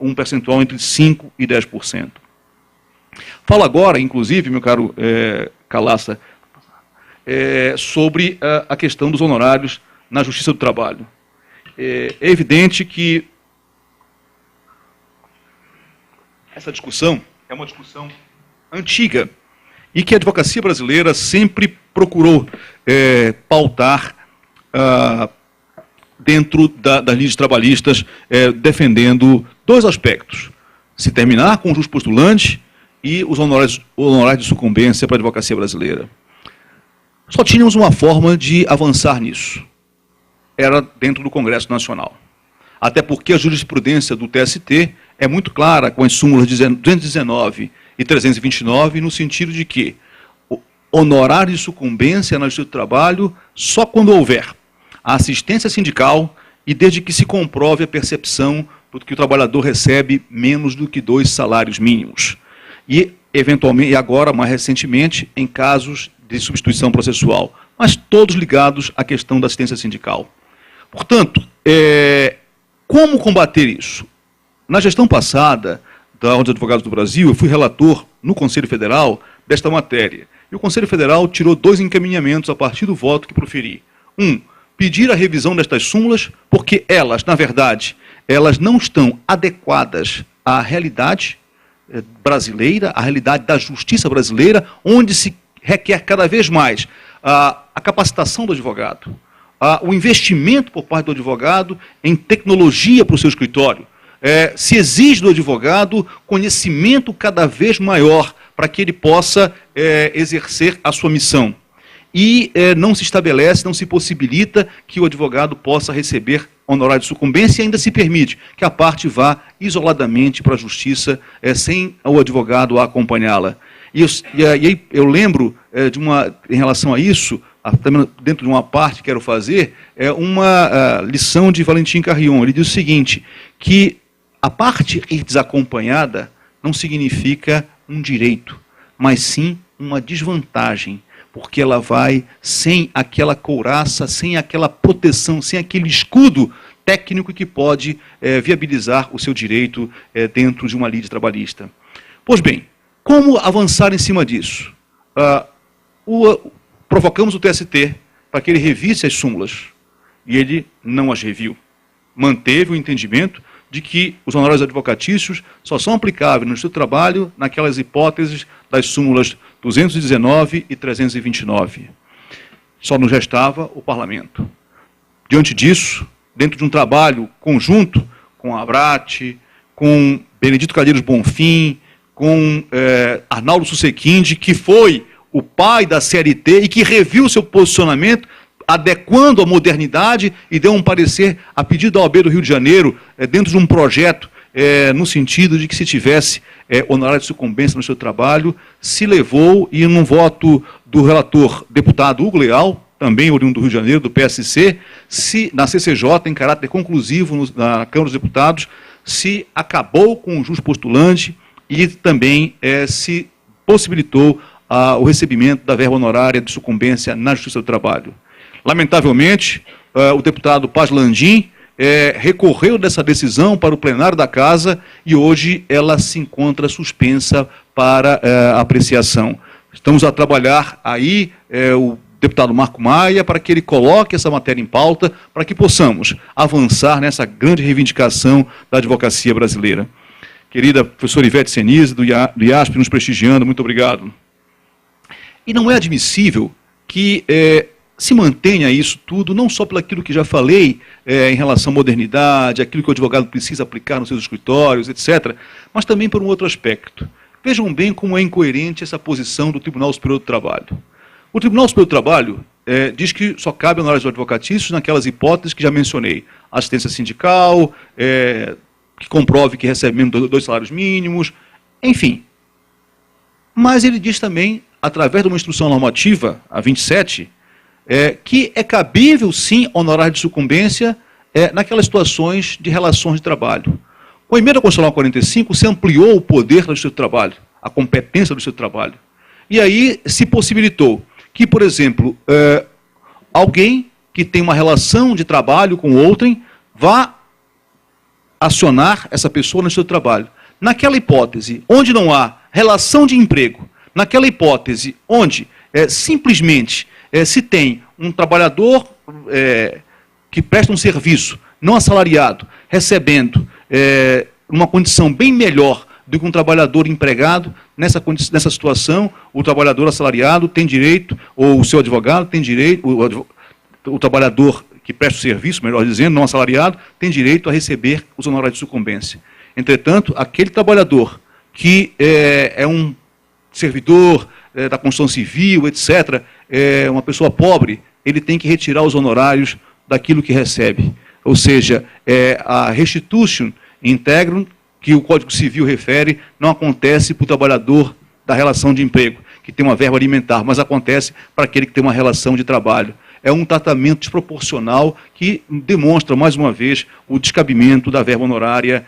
um percentual entre 5% e 10%. Falo agora, inclusive, meu caro Calaça, sobre a questão dos honorários na Justiça do Trabalho. É evidente que essa discussão é uma discussão antiga e que a advocacia brasileira sempre procurou pautar dentro das leis trabalhistas, defendendo dois aspectos: se terminar com o jus postulante e os honorários de sucumbência para a advocacia brasileira. Só tínhamos uma forma de avançar nisso. Era dentro do Congresso Nacional. Até porque a jurisprudência do TST é muito clara com as súmulas 219 e 329, no sentido de que o honorário de sucumbência na Justiça do Trabalho só quando houver a assistência sindical e desde que se comprove a percepção de que o trabalhador recebe menos do que 2 salários mínimos. E, eventualmente, e agora, mais recentemente, em casos de substituição processual, mas todos ligados à questão da assistência sindical. Portanto, como combater isso? Na gestão passada da Ordem dos Advogados do Brasil, eu fui relator no Conselho Federal desta matéria. E o Conselho Federal tirou 2 encaminhamentos a partir do voto que proferi. Pedir a revisão destas súmulas, porque elas, na verdade, elas não estão adequadas à realidade brasileira, à realidade da justiça brasileira, onde se requer cada vez mais a capacitação do advogado, o investimento por parte do advogado em tecnologia para o seu escritório. Se exige do advogado conhecimento cada vez maior para que ele possa exercer a sua missão. E não se estabelece, não se possibilita que o advogado possa receber honorário de sucumbência e ainda se permite que a parte vá isoladamente para a justiça sem o advogado a acompanhá-la. E aí eu lembro em relação a isso, dentro de uma parte que quero fazer, uma lição de Valentim Carrion. Ele diz o seguinte, que a parte ir desacompanhada não significa um direito, mas sim uma desvantagem, porque ela vai sem aquela couraça, sem aquela proteção, sem aquele escudo técnico que pode viabilizar o seu direito dentro de uma lide trabalhista. Pois bem, como avançar em cima disso? Provocamos o TST para que ele revisse as súmulas, e ele não as reviu. Manteve o entendimento de que os honorários advocatícios só são aplicáveis no Justiça do Trabalho naquelas hipóteses das súmulas 219 e 329. Só nos restava o Parlamento. Diante disso, dentro de um trabalho conjunto com a Abrat, com Benedito Calheiros Bonfim, com Arnaldo Susequinde, que foi o pai da CLT e que reviu seu posicionamento, adequando à modernidade e deu um parecer a pedido da OAB do Rio de Janeiro, dentro de um projeto, no sentido de que se tivesse honorário de sucumbência no seu trabalho, se levou, e num voto do relator deputado Hugo Leal, também oriundo do Rio de Janeiro, do PSC, na CCJ, em caráter conclusivo na Câmara dos Deputados, se acabou com o jus postulante e também se possibilitou o recebimento da verba honorária de sucumbência na Justiça do Trabalho. Lamentavelmente, o deputado Paz Landim recorreu dessa decisão para o plenário da Casa e hoje ela se encontra suspensa para apreciação. Estamos a trabalhar aí o deputado Marco Maia para que ele coloque essa matéria em pauta para que possamos avançar nessa grande reivindicação da advocacia brasileira. Querida professora Ivete Senise, do IASP, nos prestigiando, muito obrigado. E não é admissível que se mantenha isso tudo, não só pelo aquilo que já falei em relação à modernidade, aquilo que o advogado precisa aplicar nos seus escritórios, etc., mas também por um outro aspecto. Vejam bem como é incoerente essa posição do Tribunal Superior do Trabalho. O Tribunal Superior do Trabalho diz que só cabe honorários advocatícios naquelas hipóteses que já mencionei. Assistência sindical, que comprove que recebe menos de 2 salários mínimos, enfim. Mas ele diz também, através de uma instrução normativa, a 27, que é cabível, sim, honorário de sucumbência naquelas situações de relações de trabalho. Com a emenda constitucional 45, se ampliou o poder da Justiça do Trabalho, a competência do Justiça do Trabalho. E aí se possibilitou que, por exemplo, alguém que tem uma relação de trabalho com outrem vá acionar essa pessoa no seu trabalho. Naquela hipótese, onde não há relação de emprego, naquela hipótese onde simplesmente se tem um trabalhador que presta um serviço não assalariado, recebendo uma condição bem melhor do que um trabalhador empregado, nessa situação, o trabalhador assalariado tem direito, ou o seu advogado tem direito, o trabalhador que presta o serviço, melhor dizendo, não assalariado, tem direito a receber os honorários de sucumbência. Entretanto, aquele trabalhador que é um servidor da construção civil, etc., uma pessoa pobre, ele tem que retirar os honorários daquilo que recebe. Ou seja, a restitution integrum, que o Código Civil refere, não acontece para o trabalhador da relação de emprego, que tem uma verba alimentar, mas acontece para aquele que tem uma relação de trabalho. É um tratamento desproporcional que demonstra, mais uma vez, o descabimento da verba honorária